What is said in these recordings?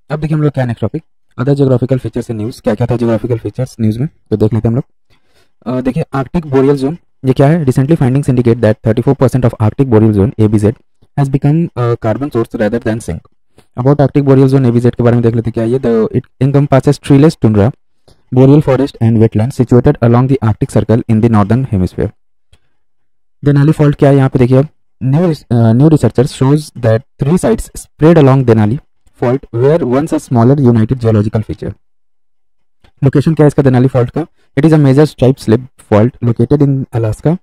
अब देखिए हम लोग क्या next topic, other geographical features in news. क्या क्या था जियोग्राफिकल फीचर्स न्यूज़ में, तो देख लेते हैं हम लोग। देखिए आर्कटिक बोरियल जोन, ये क्या है? Recently findings indicate that 34% of Arctic boreal zone ABZ has become carbon source rather than sink. About Arctic boreal zone ABZ के बारे में देख लेते हैं क्या है ये। It encompasses treeless tundra, boreal forest and wetlands situated along the Arctic Circle in the northern hemisphere. Denali fault क्या है यहाँ पे देखिए अब, new researchers shows that 3 sites spread along Denali fault were once a smaller united geological feature. Location क्या है इसका Denali fault का? It is a major stripe slip fault located in Alaska,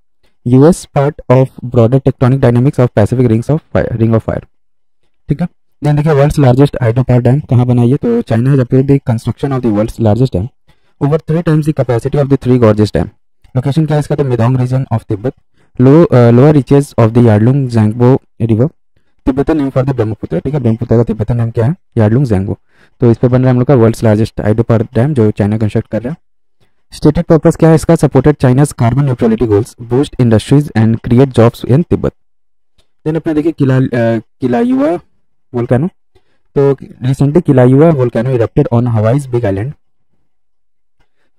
US, part of broader tectonic dynamics of Pacific ring of fire. ठीक है। Then देखिए world's largest hydro power dam कहाँ बनाई है? तो China has approved the construction of the world's largest dam over 3 times the capacity of the 3 gorges dam. Location क्या है इसका? तो मिदोंग region of Tibet, lower reaches of the Yarlung Zangbo river, Tibetan name for the Brahmaputra. ठीक है, ब्रह्मपुत्र का Tibetan नाम क्या है? यार्डलुंग ज़ैंगबो। तो इस पे बन रहा है हम लोग का world's largest hydro power dam जो चाइना कंस्ट्रक्ट कर रहा है। स्टेटेड पर्पस क्या है इसका? Supported China's carbon neutrality goals, boost industries and create jobs in Tibet. Then अपने देखिए किलायुआ वोल्केनो, तो recently Kilauea volcano erupted on Hawaii's big island.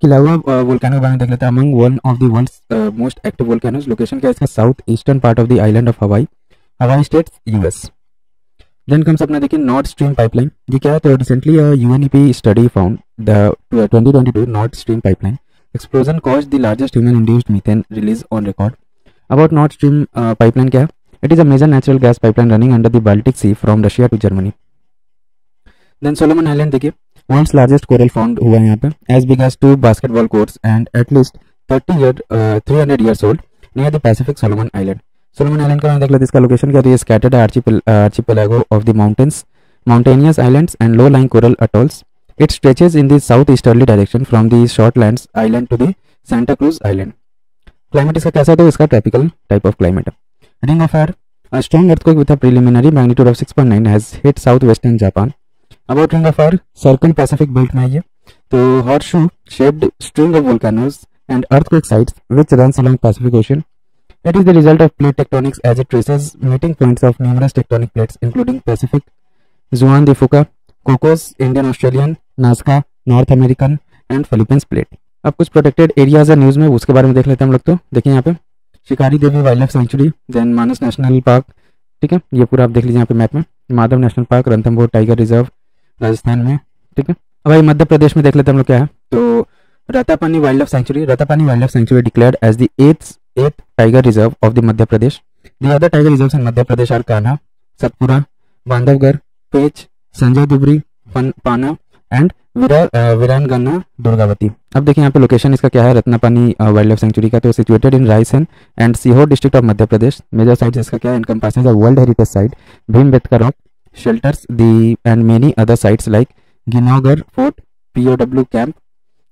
Kilauea volcano के बारे में देख लेते हैं। Among one of the world's most active volcanoes. Location क्या है इसका? South eastern part of the island of Hawaii states, US। Then comes अपना देखिए नॉर्थ स्ट्रीम पाइपलाइन। ये क्या है? तो recently UNEP study found the 2022 North Stream pipeline explosion caused the largest human induced methane release on record. About North Stream pipeline क्या है? It is a major natural gas pipeline running under the Baltic Sea from Russia to Germany. Then Solomon island देखिए, world's largest coral found हुआ है यहाँ पे, as big as 2 basketball courts and at least 300 years old near the Pacific Solomon island. Solomon island का नाम देख लेते हैं। इसका लोकेशन क्या है? ये scattered archipelago of the mountainous islands and low-lying coral atolls. It stretches in the southeasterly direction from the Shortlands Island to the Santa Cruz Island. Climate इसका कैसा है? तो इसका ट्रॉपिकल टाइप ऑफ क्लाइमेट है। Ring of fire, a strong earthquake with a preliminary magnitude of 6.9 has hit southwestern Japan. About ring of fire, circle Pacific belt में है ये। तो horseshoe shaped string of volcanoes and earthquake sites which runs along Pacific Ocean. It is the result of plate tectonics as it traces meeting points of numerous tectonic plates including Pacific, Juan de Fuca, Cocos, Indian Australian, Nazca, North American and Philippines plate. अब कुछ protected areas है news में, उसके बारे में देख लेते हैं हम लोग। तो देखिए यहाँ पे शिकारी Devi wildlife sanctuary, then मानस नेशनल पार्क। ठीक है, ये पूरा आप देख लीजिए यहाँ पे मैप में। Madhav national park, Ranthambore tiger reserve Rajasthan में। ठीक है, अब भाई मध्य प्रदेश में देख लेते हैं हम लोग क्या है। तो Ratapani wildlife sanctuary, Ratapani wildlife sanctuary declared as the 8th tiger reserve of the Madhya Pradesh. The other tiger reserves in Madhya Pradesh are Kanha, Satpura, Bandhavgarh, Pench, Sanjay दुबरी, पाना एंड वीरानगन्ना, दुर्गावती। अब देखिए यहाँ पे लोकेशन इसका क्या है रत्नापानी वाइल्ड लाइफ सेंचुरी का। तो situated in Raisen and Sehore district of Madhya Pradesh. Major sites इसका क्या है? Encompasses the world heritage site Bhimbetka rock, shelters the and many other sites like Ginnorgarh fort, POW camp,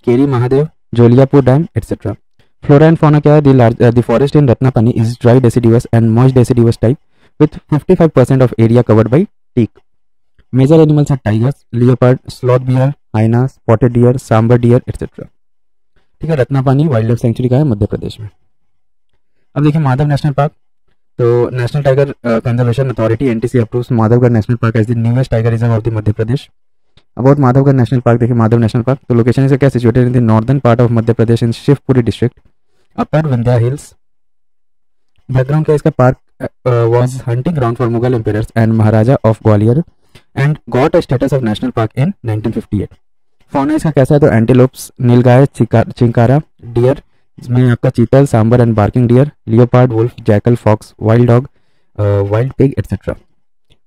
Keri Mahadev, Jholiyapur dam etcetera. Flora and fauna क्या है? The forest in Ratapani is dry deciduous and moist deciduous type with 55% of area covered by teak. Major animals are tigers, leopard, sloth bear, hyena, spotted deer, sambar deer etcetera. ठीक है, रत्नापानी wild life sanctuary का है मध्य प्रदेश में। अब देखिए Madhav national park. तो national tiger conservation authority NTC approves Madhavgarh national park as the newest tiger reserve of the Madhya Pradesh. About Madhavgarh national park देखिए, Madhav national park तो लोकेशन इसका क्या? Situated in the northern part of Madhya Pradesh in Shivpuri district, upper Vindhya hills. Background क्या इसका? Park was hunting ground for Mughal emperors and Maharaja of Gwalior and got a status of national park in 1958. Fauna इसका कैसा है? तो antelopes, नीलगाय, chinkara, dear इसमें आपका chital, sambar and barking deer, leopard, wolf, jackal, fox, wild dog, wild pig etcetera.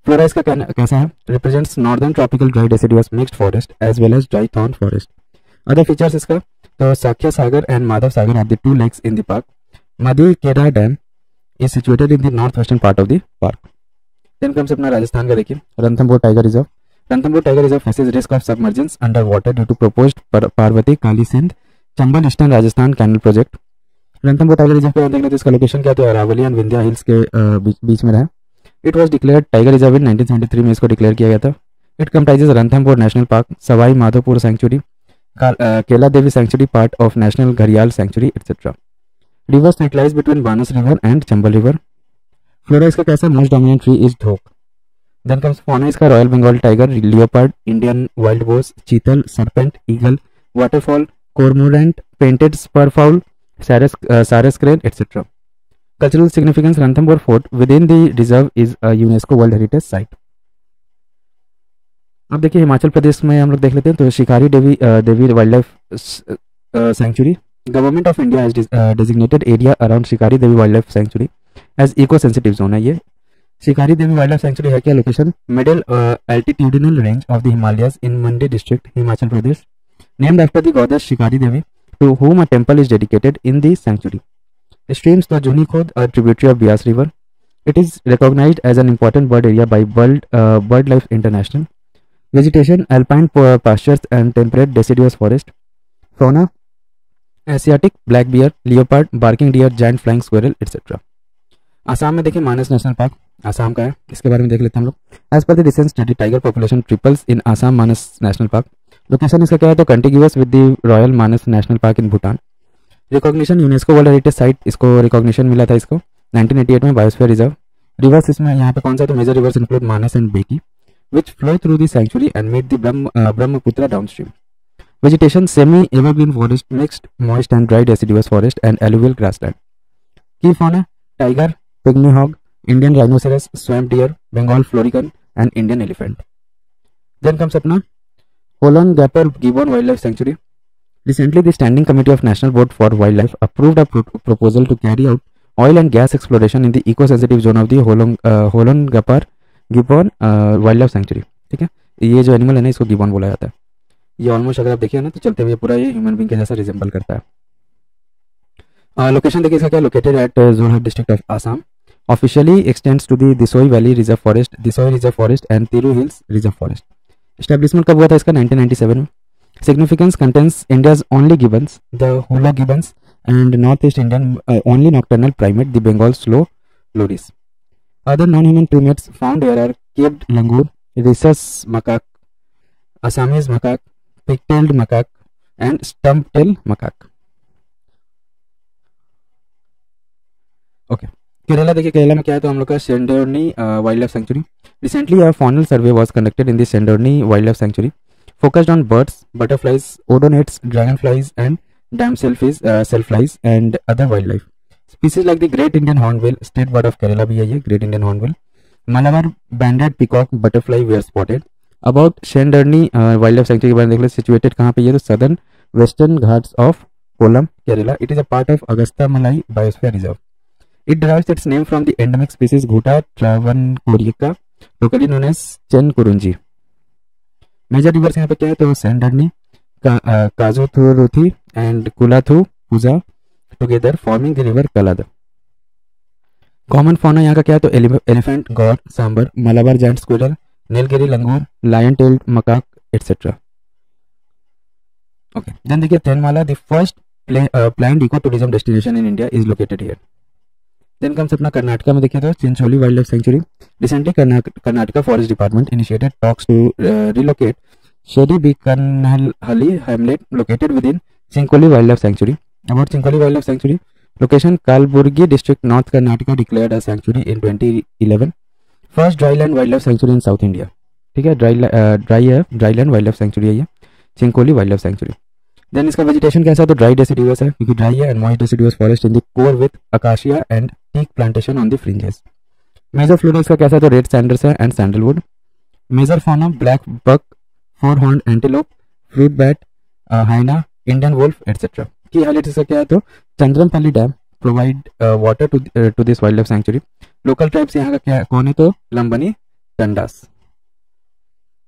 Flora इसका कैसा है? Represents northern tropical dry deciduous mixed forest as well as dry thorn forest. Other features इसका तो Sakhya Sagar and Madhav Sagar are the 2 lakes in the park. Madhukera Dam is situated in the northwestern part of the park. Then comes अपना राजस्थान का देखिए, Ranthambore tiger reserve. Ranthambore tiger reserve faces risk of submergence under water due to proposed Parvati Kali Sindh Chambal eastern Rajasthan canal project. Ranthambore tiger reserve पे देखना तो इसका location क्या? तो Aravalli and Vindhya hills के बीच में रहा। It was declared tiger reserve in 1973 में इसको डिक्लेयर किया गया था। It comprises Ranthambore national park, Sawai Madhopur sanctuary, Kela Devi sanctuary part of national gharial sanctuary etcetera. Rivers that lies between Banas river and Chambal river. Flora इसका कैसा? Most dominant tree is dhok. Then comes fauna इसका royal Bengal tiger, leopard, Indian wild boars, chital, serpent, eagle, waterfowl, cormorant, painted spurfowl, sarus crane, etc. Cultural significance, Ranthambore Fort within the reserve is a UNESCO World Heritage Site. अब देखिए हिमाचल प्रदेश में हम लोग देख लेते हैं तो Shikari Devi wildlife sanctuary, government of India has designated area around Shikari Devi wildlife sanctuary as eco sensitive zone है। ये Shikari Devi wildlife sanctuary है क्या location, middle altitudinal range of the Himalayas in Mandi district, Himachal Pradesh, named after the goddess Shikari Devi, to whom a temple is dedicated in the sanctuary. Streams the Juni Khod, a tributary of Bias River. It is recognized as an important bird area by BirdLife International. Vegetation, alpine pastures and temperate deciduous forest. Fauna, Asiatic black bear, leopard, barking deer, giant flying squirrel, etc. Assam में देखिए मानस national park Assam का है, इसके बारे में देख लेते हैं हम लोग। As per the recent study tiger population triples in Assam Manas national park. Location इसका क्या है तो contiguous with the royal Manas national park in Bhutan. Recognition UNESCO world heritage site, इसको रिकॉग्निशन मिला था इसको 1988 में बायोस्फीयर रिजर्व। रिवर्स इसमें यहाँ पे कौन सा तो major rivers include Manas and Beki which flow through the sanctuary and meet the Brahmaputra downstream. Vegetation semi evergreen forest, mixed moist and dry deciduous forest and alluvial grassland. Key fauna tiger, pygmy hog, Indian rhinoceros, swamp deer, Bengal florican and Indian elephant. Then comes अपना Holon Gapper Gibbon Wildlife Sanctuary. Recently, the Standing Committee of National Board for Wildlife approved a proposal to carry out oil and gas exploration in the eco-sensitive zone of the Holon Gapper Gibbon Wildlife Sanctuary. ठीक है, ये जो animal है ना इसको gibbon बोला जाता है। ये ऑलमोस्ट अगर आप देखिए ना तो चलते हुए पूरा ये ह्यूमन बींग के जैसा रिजेंबल करता है। लोकेशन देखिए इसका क्या, located at Jorhat district of Assam. Officially extends to the Disoi Valley Reserve Forest, Disoi Reserve Forest and Tiru Hills Reserve Forest. Establishment कब हुआ था इसका 1997 में। Significance contains India's only gibbons, the Hula gibbons, and Northeast Indian only nocturnal primate, the Bengal slow loris. Other non-human primates found here are capped langur, rhesus macaque, Assamese macaque, pig-tailed macaque, and stump-tailed macaque. Okay. Kerala देखिए केरला में क्या है तो हम लोग का Shendurney wildlife sanctuary. Recently a faunal survey was conducted in the Shendurney wildlife sanctuary focused on birds, butterflies, odonates, dragonflies and damselflies and other wildlife species like the great Indian hornbill, state bird of Kerala भी है ये great Indian hornbill, Malabar banded peacock, butterfly were spotted. About Shendurney wildlife sanctuary के बारे में देख लो, situated कहाँ पे ये तो southern western Ghats of Kollam Kerala. It is a part of Agasthyamalai biosphere reserve. It derives its name from the endemic species Ghuta travancorioca, locally known as Chen Kurunji. Major rivers यहाँ पे क्या है तो सेंडरनी, काजुथुरुथी and कुलाथु Puja together forming the river Kalada. Common fauna यहाँ का क्या है तो elephant, गौर, सांबर, मलाबार giant squirrel, नीलगिरी लंगूर, lion-tailed macaque, etc. Okay. Then देखिए Thenmala, the first planned ecotourism destination in India is located here. Then comes अपना कर्नाटका में देखिए तो Chincholi wildlife sanctuary. Recently Karnataka forest department initiated talks to relocate Shedi Beekanahalli hamlet located within Chincholi wildlife sanctuary. About Chincholi wildlife sanctuary, location Kalaburagi district, north Karnataka, declared a sanctuary in 2011। First dryland wildlife sanctuary in south India. ठीक है, dryland wildlife sanctuary है ये Chincholi wildlife sanctuary. Then इसका vegetation कैसा है तो dry deciduous है क्योंकि ड्राई है, and moist deciduous forest in the core with acacia and teak plantation on the fringes. Major flora इसका कैसा है तो रेड सैंडल्स है and sandalwood. Major fauna blackbuck, four horned antelope, fruit bat, hyena, Indian wolf etcetera. Key highlight इसका क्या है तो Chandrampalli dam provide water to this wildlife sanctuary. Local tribes यहाँ का क्या कौन है तो लंबनी टंडास।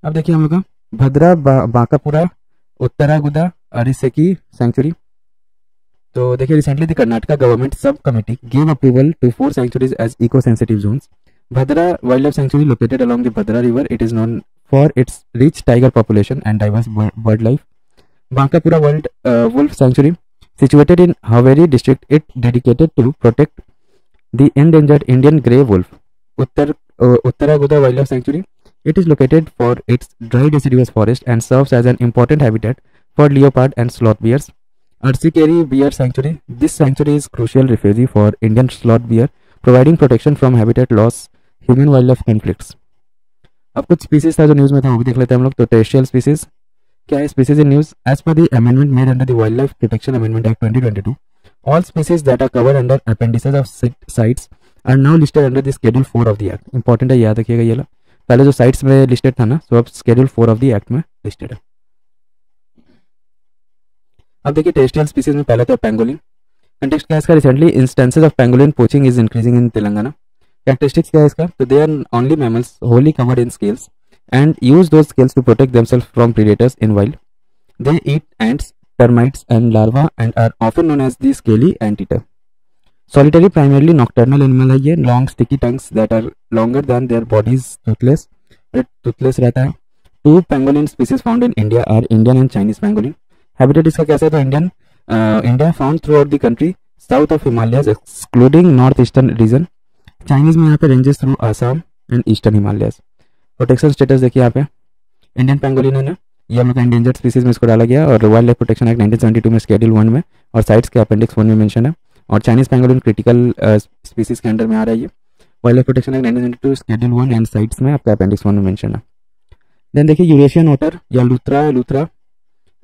अब देखिए हम लोग का भद्रा बांकापुरा उत्तरागुदा अरिसेकी सेंचुरी। तो देखिए recently the Karnataka government sub committee give approval to 4 sanctuaries as eco-sensitive zones. Bhadra Wildlife Sanctuary located along the Bhadra River. It is known for its rich tiger population and diverse bird life. Bankapura Wolf Sanctuary situated in Haveri district. It dedicated to protect the endangered Indian grey wolf. Uttaraguda Wildlife Sanctuary. It is located for its dry deciduous forest and serves as an important habitat for leopard and sloth bears. Arsikeri Bear Sanctuary. This sanctuary is crucial refuge for Indian sloth bear, providing protection from habitat loss, human-wildlife conflicts. अब कुछ species था जो news में था वो भी देख लेते हैं हम लोग। तो टेरेस्ट्रियल स्पीसीज क्या है, species in news as per the amendment made under the wild life protection amendment act 2022, all species that are covered under appendices of CITES are now listed under the schedule 4 of the act. Important है, याद रखिएगा ये ला। पहले जो sites में listed था ना, तो अब शेड्यूल 4 ऑफ द एक्ट में लिस्टेड है। अब देखिए टेरेस्ट्रियल स्पीसीज में पहले तो पेंगोलिन। कंटेक्स्ट क्या है इसका, recently instances of pangolin poaching is increasing in Telangana. Characteristics क्या है इसका, तो they are only mammals wholly covered in scales and use those scales to protect themselves from predators in wild. They eat ants, termites and larvae and are often known as the scaly anteater. Solitary, primarily nocturnal animal है ये, long sticky tongues that are longer than their bodies, toothless, toothless रहता है। Two pangolin species found in India are Indian and Chinese pangolin. Habitat इसका कैसा है, तो India found throughout the country south of Himalayas excluding northeastern region. Chinese में यहाँ पे ranges through Assam and eastern Himalayas. Protection status देखिए यहाँ पे, Indian pangolin है ना, ये हम लोग का इंडेंजर्ड स्पीसीज में इसको डाला गया, और वाइल्ड लाइफ प्रोटेक्शन एक्ट 1972 में शेड्यूल 1 में और साइट्स के अपेंडिक्स 1 में मेंशन है। और चाइनीज पेंगोलिन क्रिटिकल स्पीसीज के अंडर में आ रहा है ये। Wild life protection act 1972 schedule 1 and sites में आपका अपेंडिक्स 1 में मेंशन है। देन देखिए यूरेशियन ऑटर या lutra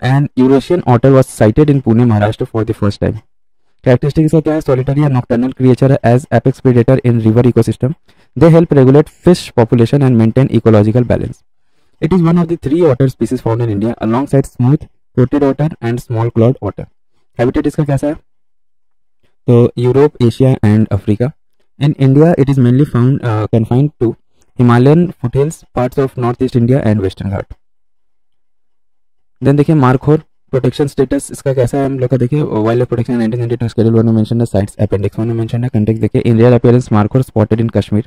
and Eurasian otter was sighted in Pune Maharashtra for the first time. Characteristics का क्या है, सॉलिटरी या नॉक्टर्नल क्रिएचर है as apex predator in river ecosystem. They help regulate fish population and maintain ecological balance. It is one of the 3 otter species found in India alongside smooth coated otter and small clawed otter. Habitat इसका कैसा है, तो Europe, Asia and Africa. In India it is mainly found confined to Himalayan foothills, parts of northeast India and western Ghat. Then देखिए markhor protection status इसका कैसा है हम लोग का, देखिए वाइल्ड लाइफ प्रोटेक्शन 1992 शेड्यूल 1 में मेंशन है, साइट्स अपेंडिक्स 1 में मेंशन है। कंटेक्स्ट देखिए, in real appearance markhor spotted in Kashmir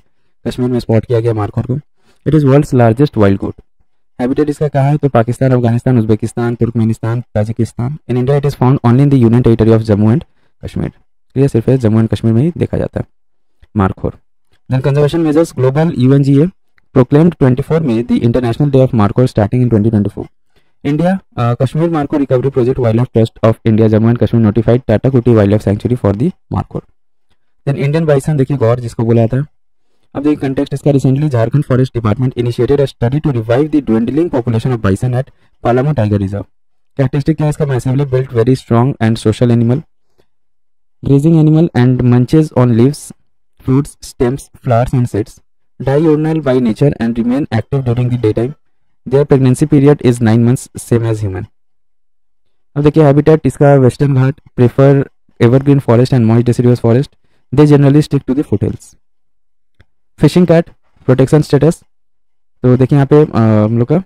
में स्पॉट किया गया मार्खोर को। It is world's largest wild goat. Habitat इसका कहा है, तो Pakistan, Afghanistan, Uzbekistan, Turkmenistan, Tajikistan. In India it is found only in the union territory of Jammu and Kashmir. ये सिर्फ जम्मू एंड कश्मीर में ही देखा जाता है markhor. Then conservation measures, global UNGA proclaimed 24 May the international day of markhor starting in 2024। India Kashmir markhor recovery project, wildlife trust of India Jammu and Kashmir notified Tatakuti wildlife sanctuary for the markhor. Then Indian bison, देखिए गौर जिसको बोला जाता है। अब देखिए context इसका, recently Jharkhand forest department initiated a study to revive the dwindling population of bison at Palamu tiger reserve. Characteristic क्या है इसका, massively built, very strong and social animal, grazing animal and munches on leaves, fruits, stems, flowers and seeds, diurnal by nature and remain active during the daytime. Their pregnancy period is 9 months, same as human. अब देखिए habitat इसका, western Ghat prefer evergreen forest and moist deciduous forest. They generally stick to the foothills. Fishing cat protection status, तो देखिए यहाँ पे हम लोग का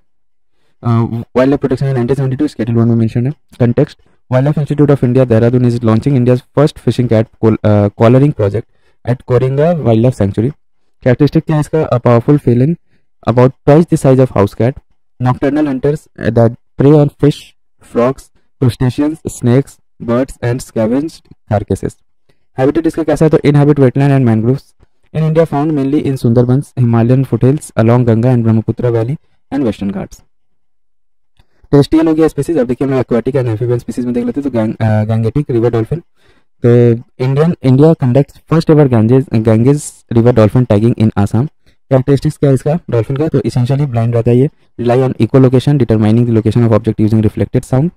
वाइल्ड लाइफ प्रोटेक्शन 1972 शेड्यूल 1 में मेंशन है। Context, wildlife institute of India Dehradun is launching India's first fishing cat collaring project at Coringa wildlife sanctuary. Characteristic क्या है इसका, a powerful feline about twice the size of house cat, nocturnal hunters that prey on fish, frogs, crustaceans, snakes, birds and scavenged carcasses. Habitat इसका कैसा है, तो inhabit wetland and mangroves in India found mainly in Sundarbans, Himalayan foothills along Ganga and Brahmaputra valley and western Ghats. Terrestrial हो गया species. अब देखिए हम aquatic and amphibian species में देख लेते हैं, तो गैंगेटिक रिवर डॉल्फिन, तो India conducts first ever Ganges river dolphin tagging in Assam. Characteristics क्या है इसका डॉल्फिन का, तो इसेंशियली ब्लाइंड रहता है ये, rely on echo location determining the location of object using reflected sound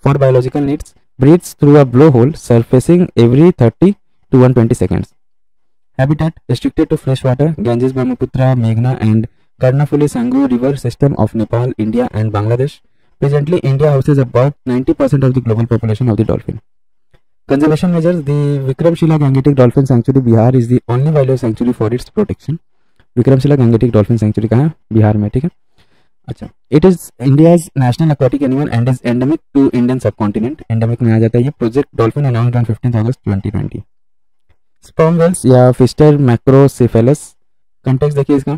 for biological needs, breathes through a blow hole surfacing every 30 to 120 seconds. Habitat restricted to fresh water, Ganges, Brahmaputra, Meghna and Karnafuli Sanghu river system of Nepal, India and Bangladesh. Presently, India houses about 90% of the global population of the dolphin. Conservation measures, the Vikramshila Gangetic Dolphin Sanctuary, Bihar is the only wildlife sanctuary for its protection. Vikramshila Gangetic Dolphin Sanctuary कहाँ है, बिहार में, ठीक है। अच्छा, it is India's national aquatic animal and is endemic to Indian subcontinent. Endemic में आ जाता है ये। Project Dolphin announced on 15th August 2020. Sperm whales या फिस्टर मैक्रोसेफेलस, कंटेक्स्ट देखिए इसका,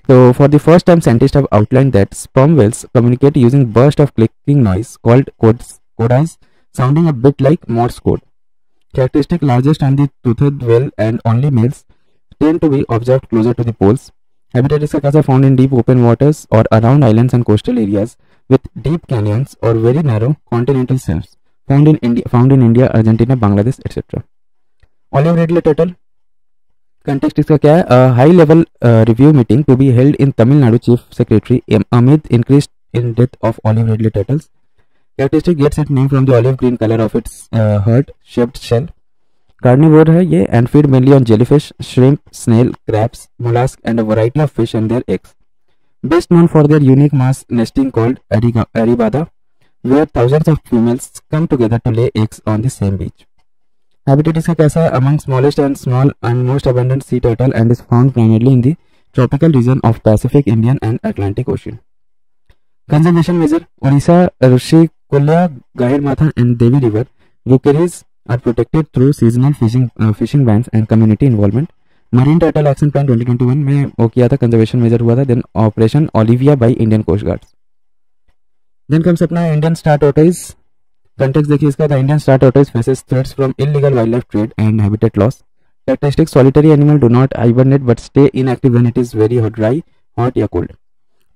तो for the first time scientists have outlined that sperm whales communicate using burst of clicking noise called codas sounding a bit like Morse code. Characteristic, largest and the toothed whale and only males tend to be observed closer to the poles. Habitat इसका कैसा, found in deep open waters और around islands and coastal areas with deep canyons और very narrow continental shelves, found in India, Argentina, Bangladesh etcetera. Olive Ridley turtle, context इसका क्या है, high level review meeting to be held in Tamil Nadu chief secretary Amit increase in death of olive ridley turtles. Characteristic gets it name from the olive green colour of its heart shaped shell. Carnivore है ये and feed mainly on jellyfish, shrimp, snail, crabs, mollusc and a variety of fish and their eggs. Best known for their unique mass nesting called Aribada, where thousands of females come together to lay eggs on the same beach. Habitat इसका कैसा है, among smallest and small and most abundant sea turtle and is found primarily in the tropical region of Pacific, Indian and Atlantic Ocean. Conservation measure, Odisha, Rushikulla, Gahirmatha and Devi River rookeries are protected through seasonal fishing bans and community involvement. Marine turtle action plan 2021 में वो किया था, conservation measure हुआ था. Then operation Olivia by Indian coast guards. Then comes अपना Indian star tortoise. Context देखिए इसका, the Indian star tortoise faces threats from illegal wildlife trade and habitat loss. Characteristic, solitary animal, do not hibernate but stay inactive when it is very hot, dry, hot या cold.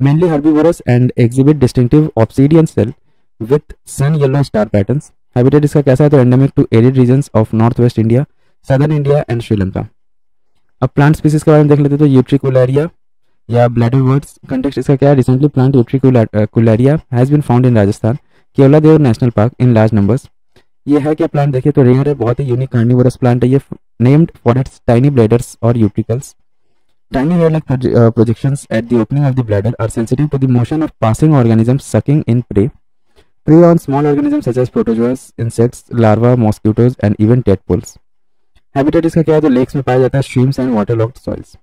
Mainly herbivorous and exhibit distinctive obsidian cell with sun yellow star patterns. Habitat इसका कैसा है, तो endemic to arid regions of north west India, southern India and Sri Lanka. अब plant species के बारे में देख लेते हैं, तो यूट्रिकुलरिया या ब्लैडरवर्ड्स. कंटेक्स्ट इसका क्या है, recently plant Utricularia has been found in Rajasthan Keoladeo national park in large numbers. ये है क्या प्लांट, देखिए तो रेयर है, बहुत ही यूनिक कार्निवोरस प्लांट है ये, named for its tiny bladders और utricles. Tiny hair like projections at the opening of the bladder are sensitive to the motion of passing organisms sucking in prey on small organisms such as protozoas, insects, larvae, mosquitoes and even tadpoles. Habitat इसका क्या है, तो lakes में पाया जाता है, streams and water logged soils.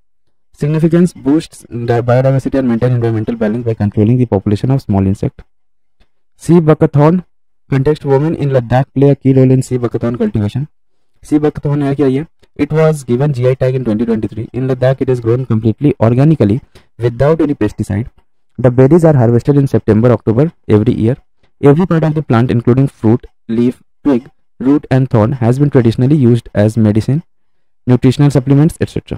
Significance, boosts biodiversity and maintain environmental balance by controlling the population of small insect. Sea buckthorn. Context, women in Ladakh play a key role in sea buckthorn cultivation. Sea buckthorn है क्या ये, it was given GI tag in 2023. In Ladakh it is grown completely organically without any pesticide. The berries are harvested in September October every year. Every part of the plant including fruit, leaf, twig, root and thorn has been traditionally used as medicine, nutritional supplements, etc.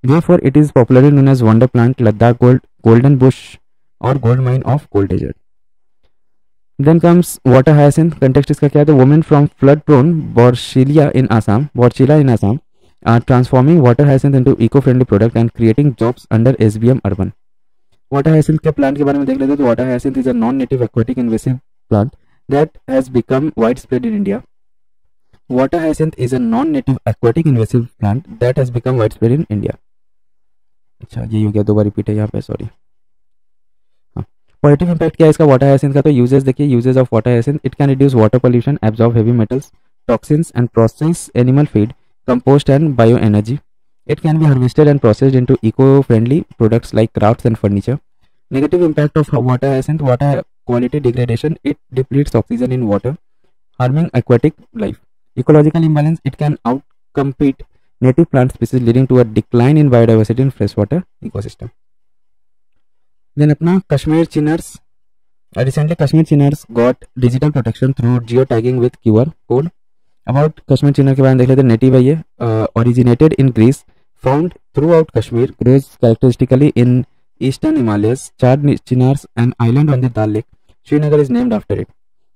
Therefore, it is popularly known as wonder plant, Ladakh golden bush or gold mine of cold desert. Then comes water hyacinth. Context इसका क्या है, the women from flood-prone Borchila in Assam are transforming water hyacinth into eco-friendly product and creating jobs under SBM Urban. Water hyacinth के plant के बारे में देख लेते हैं, तो water hyacinth is a non native aquatic invasive plant that has become wide spread in India. Water hyacinth is a non native aquatic invasive plant that has become wide spread in India. अच्छा ये हो गया, दो बार repeat है यहाँ पे, sorry. हाँ, positive impact क्या है इसका वाटर हाइसिंथ का, तो यूजेस देखिए, uses of water hyacinth, it can reduce water pollution, absorb heavy metals, toxins and process animal feed, compost and bio energy. It can be harvested and processed into eco-friendly products like crafts and furniture. Negative impact of water hyacinth, water quality degradation, it depletes oxygen in water, harming aquatic life. Ecological imbalance, it can outcompete native plant species leading to a decline in biodiversity in freshwater ecosystem. Then अपना Kashmir chinners. Recently Kashmir chinners got digital protection through geotagging with QR code. About Kashmir chinner के बारे में देख लेते हैं, native है ये, originated in Greece, found throughout Kashmir, grows characteristically in eastern Himalayas. Char Chinars, an island on the Dal Lake, Srinagar is named after it.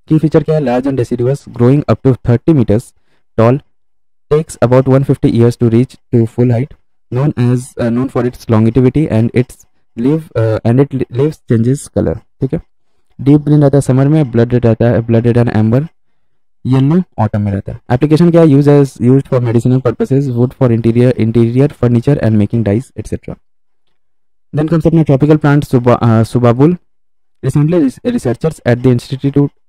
Key feature क्या है, large and deciduous, growing up to 30 meters tall, takes about 150 years to reach to full height, known for its longevity and its leaves changes color. ठीक है, deep green रहता है summer में, blood red and amber yellow autumn में रहता है. Application क्या है, used for medicinal purposes, wood for interior furniture and making dyes etcetera. Then comes अपना tropical plant subabul. Recently researchers at the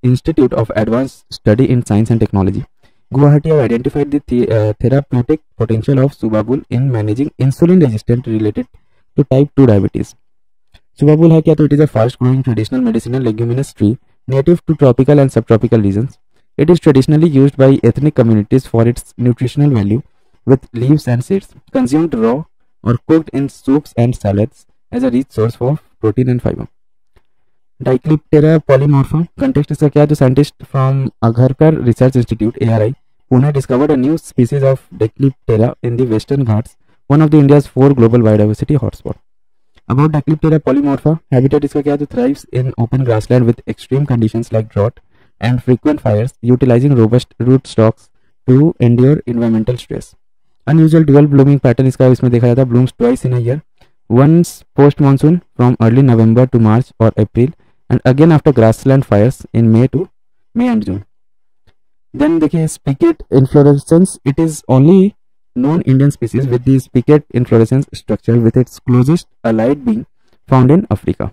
institute of advanced study in science and technology Guwahati have identified the therapeutic potential of subabul in managing insulin resistance related to type 2 diabetes. Subabul है क्या, तो it is a fast growing traditional medicinal leguminous tree native to tropical and subtropical regions. It is traditionally used by ethnic communities for its nutritional value, with leaves and seeds consumed raw or cooked in soups and salads as a rich source for protein and fiber. Dicliptera polymorpha. Context इसका क्या है, तो scientists from Agharkar Research Institute (ARI) Pune discovered a new species of Dicliptera in the Western Ghats, one of the India's 4 global biodiversity hotspots. About Dicliptera polymorpha, habitat इसका क्या है, तो thrives in open grassland with extreme conditions like drought and frequent fires, utilizing robust root stocks to endure environmental stress. Unusual dual blooming pattern इसका इसमें देखा जाता है, blooms twice in a year, once post monsoon from early November to March or April, and again after grassland fires in May and June. Then देखिए spicate inflorescence, it is only known Indian species with the spicate inflorescence structure with its closest allied being found in Africa.